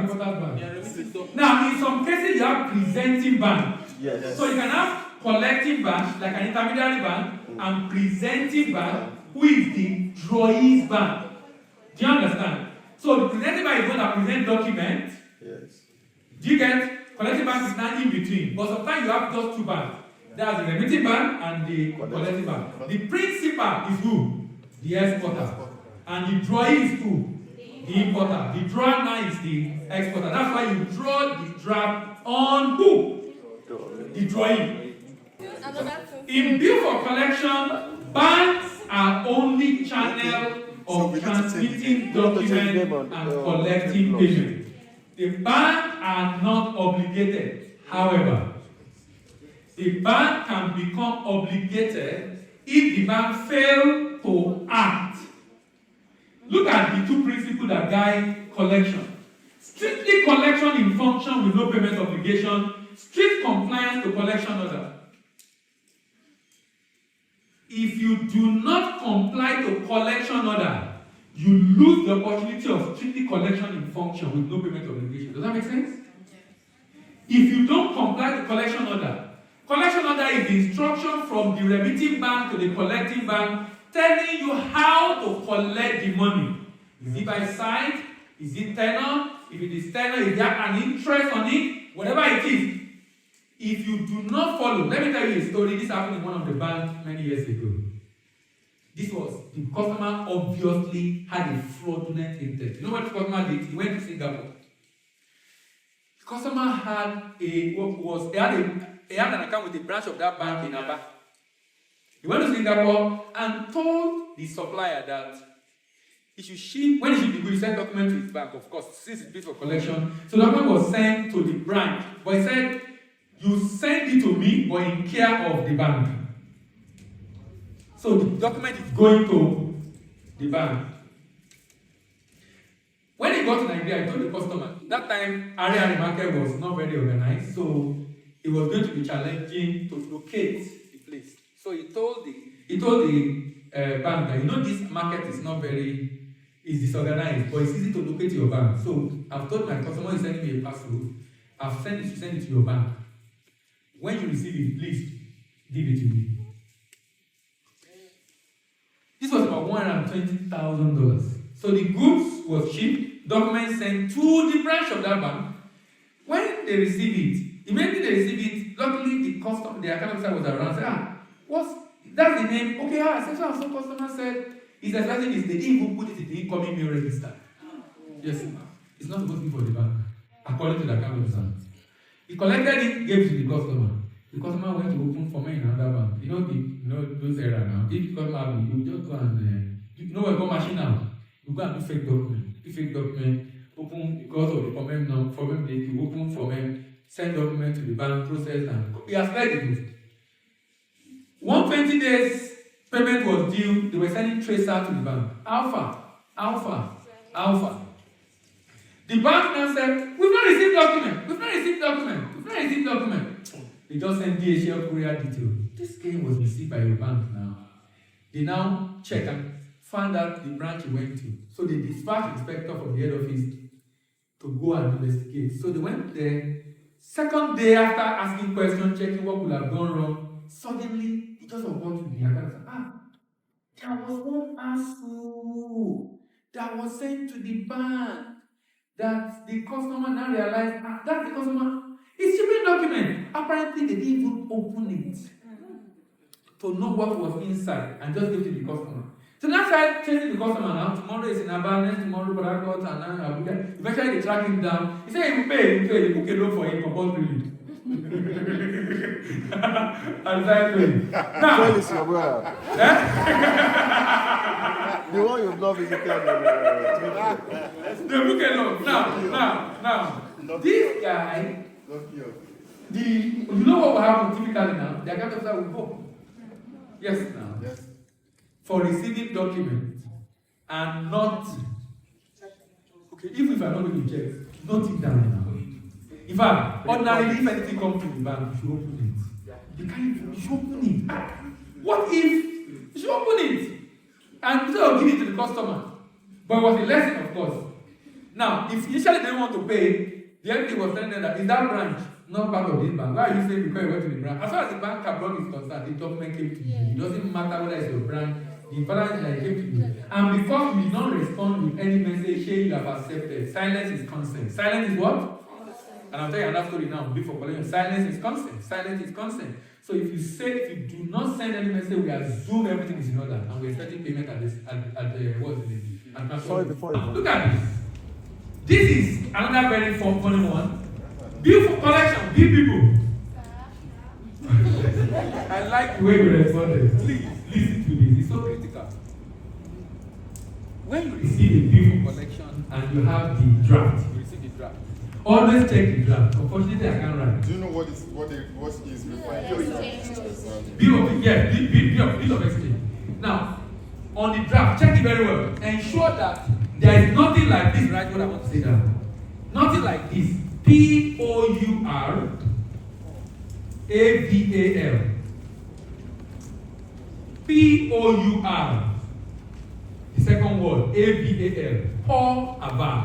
importer's bank. Now, in some cases, you have presenting bank. Yes. So you can have collecting bank, like an intermediary bank, and presenting bank, who is the drawee's bank. Do you understand? So the presenting bank is one that presents documents. Yes. Do you get? Collecting bank is not in between. But sometimes you have just two banks. That's the remitting bank and the collecting bank. The principal is who? The exporter. And the drawee is who? The importer. The drawer now is the exporter. That's why you draw the draft on who? The drawee. In bill for collection, banks are only channel of transmitting documents and collecting payment. The bank are not obligated. However, the bank can become obligated if the bank fails to act. Look at the two principles that guide collection. Strictly collection in function with no payment obligation, strict compliance to collection order. If you do not comply to collection order, you lose the opportunity of strictly collection in function with no payment obligation. Does that make sense? If you don't comply to collection order is the instruction from the remitting bank to the collecting bank telling you how to collect the money. Is it by sight? Is it tenor? If it is tenor, is there an interest on it? Whatever it is. If you do not follow, let me tell you a story. This happened in one of the banks many years ago. This was, the customer obviously had a fraudulent intent. You know what the customer did? He went to Singapore. The customer had he had an account with a branch of that bank in Aba. He went to Singapore and told the supplier that he should ship, when he should be good, he sent document to his bank, of course, since it's paid for collection. So the document was sent to the branch. But he said, you send it to me, but in care of the bank. So the document is going to the bank. When he got to Nigeria, he told the customer, that time, area market was not very organized, so it was going to be challenging to locate the place. So he told the bank that, this market is not is disorganized, but it's easy to locate your bank. So I've told my customer is sending me a parcel, I've sent it to send it to your bank. When you receive it, please give it to me. This was about $120,000. So the goods was shipped, documents sent to the branch of that bank. When they receive it, immediately they receive it, luckily the account officer was around and said, that's the name. Okay, so customer said, he's expecting this, they didn't even put it in the incoming mail register. Yes, it's not supposed to be for the bank, according to the account officer. He collected it, gave it to the customer. The customer went to open for me in another bank. You know those era now. If you come out, you just go and we go machine now. You go and do fake document, open because of the comment date, you open for me, send document to the bank, process and he has cleared the goods. 120 days payment was due, they were sending tracer to the bank. Alpha. The bank now said, we've not received document. They just sent DHL courier detail. This game was received by your bank now. They now check and found out the branch you went to. So they dispatched inspector from the head office to go and investigate. So they went there. Second day after asking questions, checking what could have gone wrong, suddenly it just occurred to me. I kind of said, there was one parcel that was sent to the bank that the customer now realized, that's the customer. It's shipping document. Apparently, they didn't even open it to know what was inside and just give it to the customer. So now start chasing the customer now. Tomorrow is in Abandon, tomorrow Port and now Abuja. Eventually, they track him down. He said, he will pay, they book a loan for him, compulsory. Exactly. Now, the one you love is the they book a loan. Now, this guy, you know what will happen typically now? The account officer will go. Yes, now. Yes. For receiving documents and not. Okay, even if I'm not going to check, note it down now. In fact, ordinarily, if anything comes to the bank, you should open it. You should open it. What if you should open it? And instead of giving it to the customer. But it was a lesson, of course. Now, if initially they didn't want to pay, the MD was telling them that is that branch not part of this bank? Why are you saying because you went to the branch? As far as the bank abroad is concerned, the document came to you. It doesn't matter whether it's your branch, the father came to you. And because we don't respond with any message saying you have accepted, silence is consent. Silence is what? And I'll tell you another story now before collection. Silence is consent. Silence is consent. So if you do not send any message, we assume everything is in order and we're expecting payment at the what's it? Sorry, before you Look at this. This is another very funny one. Bill for collection, bill people. I like the way you responded. Please listen to this. It's so critical. When you receive a bill for collection and you have the draft, you receive the draft. Always check the draft. Unfortunately, I can't write. Do you know what is referring to? Bill of exchange. Now, on the draft, check it very well. Ensure that there is nothing like this. Right, what I want to say now. Nothing like this. POURAVAL. POUR. The second word, AVAL. Pour aval.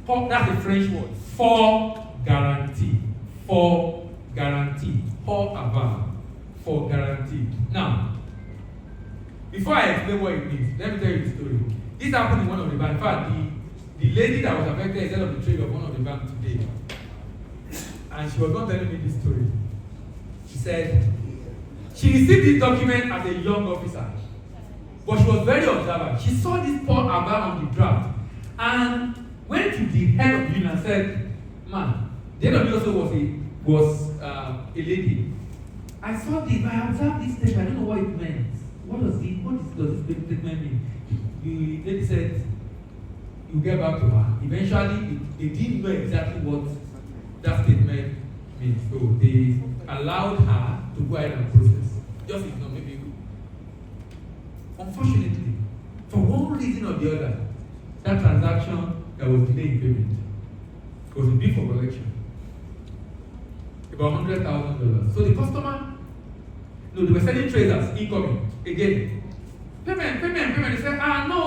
Pour, that's a French word. For guarantee. For guarantee. Pour aval. For guarantee. Now, before I explain what it means, let me tell you the story. This happened in one of the banks. In fact, the lady that was affected is head of the trade of one of the banks today. And she was not telling me this story. She said, she received this document as a young officer. But she was very observant. She saw this poor Abba on the draft and went to the head of the union and said, man, the head of the union was a lady. I saw this, I observed this statement, I don't know what it meant. Does this statement mean? The lady said, you get back to her. Eventually, they didn't know exactly what that statement means. So they allowed her to go ahead and process. Just ignore maybe. Unfortunately, for one reason or the other, that transaction that was delayed in payment was a bill for collection. About $100,000. So the customer, no, they were sending traders incoming again. Payment. They said, no,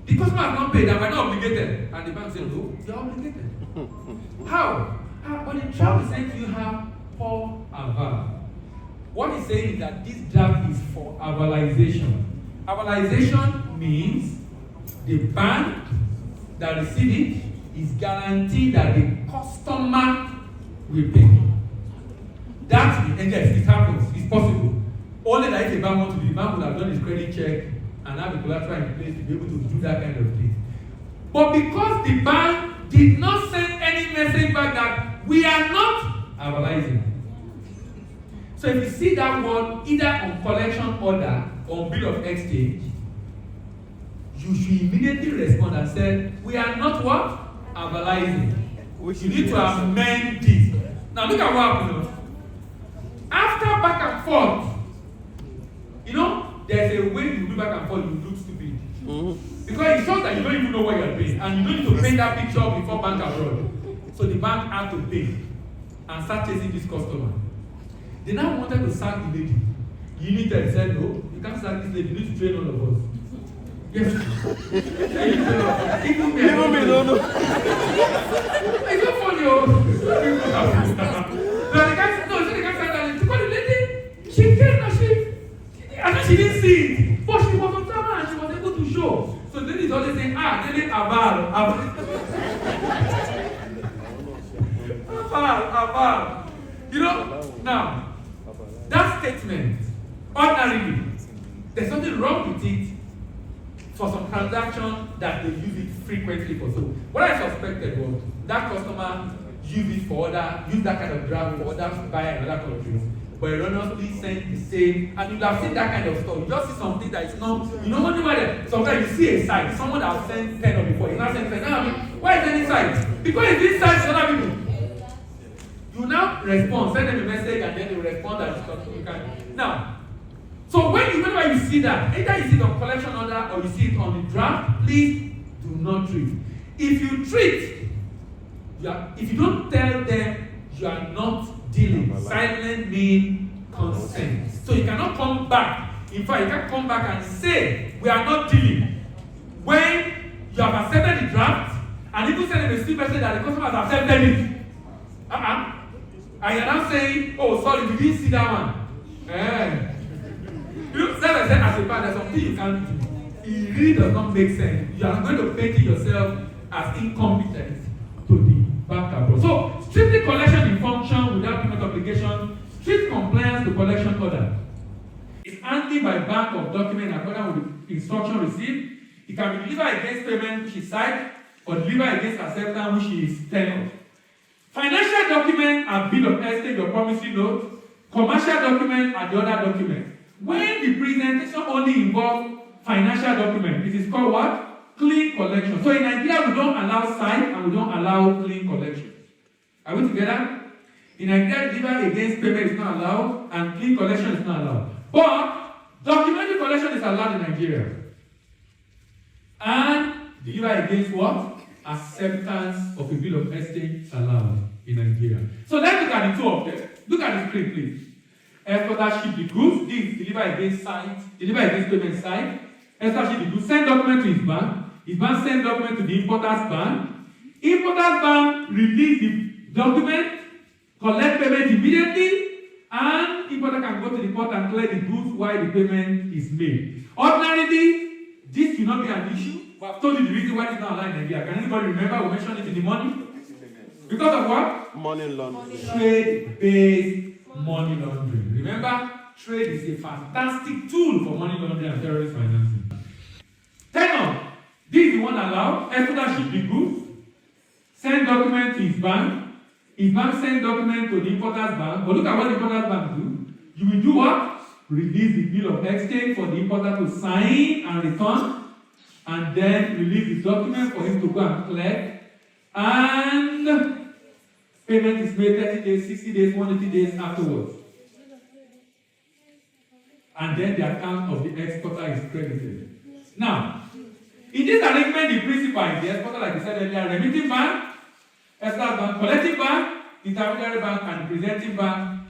the customer has not paid, and we're not obligated. And the bank said, no, you're obligated. How? When the draft is saying you have pour aval, what he's saying is that this draft is for avalization. Avalization means the bank that received it is guaranteed that the customer will pay. That means, and yes, it happens, it's possible. Only that if a bank wants to do, the bank would have done his credit check and have a collateral in place to be able to do that kind of thing. But because the bank did not send any message back that we are not avalizing. So if you see that word either on collection order or on bill of exchange, you should immediately respond and say, we are not what? Avalizing. You need to amend this. Now look at what happens. After back and forth, there's a way you do back and forth, you look stupid. Mm-hmm. Because it shows that you don't even know what you're doing, and you don't need to paint that picture before bank abroad. So the bank had to pay and start chasing this customer. They now wanted to sack the lady. United said, no, you can't sack this lady, you need to train all of us. Yes. Even me, no. It's not funny, the guy said that because the lady, she came and she didn't see it. But she was on camera and she was able to show. So the lady is always saying, lady aval. Now, that statement, ordinarily, there's something wrong with it for some transaction that they use it frequently for. So what I suspected was that customer used that kind of draft for others buy in other countries, but erroneously sent the same, and you have seen that kind of stuff. You just see something that is not, sometimes you see a site, someone that has sent 10 or before, you now send 10. Now, why is there any site? Because it's this site to other people. You now respond, send them a message, and then they will respond that you can. Now, so whenever you see that, either you see it on collection order or you see it on the draft, please do not treat. If you treat, if you don't tell them you are not dealing, silent means consent. So you cannot come back. In fact, you can't come back and say we are not dealing when You have accepted the draft, and even send a receipt message that the customer has accepted it. And you're now saying, oh, sorry, we didn't see that one. You know, as I said, as a parent, there's something you can't do. It really does not make sense. You are going to paint yourself as incompetent to the bank abroad. So, strictly collection in function without payment obligation, strict compliance to collection order. It's handled by bank of document according with the instruction received. It can be delivered against payment, which is signed, or delivered against acceptance, which is tenor. Financial documents are bill of estate, your promissory note. Commercial documents are the other document. When the presentation only involves financial document, it is called what? Clean collection. So in Nigeria, we don't allow sight and we don't allow clean collection. Are we together? In Nigeria, delivery against payment is not allowed and clean collection is not allowed. But documentary collection is allowed in Nigeria. And delivery against what? Acceptance of a bill of estate allowed in Nigeria. So let's look at the two of them. Look at the screen, please. Exporter ship the goods. This is deliver against site, deliver against payment site. Exporter ship the goods. Send document to his bank. His bank send document to the importer's bank. Importer's bank release the document, collect payment immediately, and importer can go to the port and clear the goods while the payment is made. Ordinarily, this will not be an issue. We have told you the reason why it's not allowed in Nigeria. Can anybody remember? We mentioned it in the morning. Because of what? Money laundering. Trade-based money laundering. Remember, trade is a fantastic tool for money laundering and terrorist financing. Tenor. This is the one allowed. Exporter ship the goods. Send document to his bank. His bank send document to the importer's bank. But look at what the importer's bank do. You will do what? Release the bill of exchange for the importer to sign and return. And then release the document for him to go and collect. And payment is made 30 days, 60 days, 180 days afterwards. And then the account of the exporter is credited. Now, in this arrangement, the principal is the exporter, like I said earlier, remitting bank, export bank, collecting bank, intermediary bank, and presenting bank,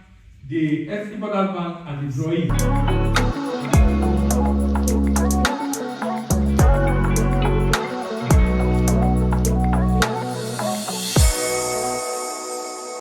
the exporter's bank, and the drawing.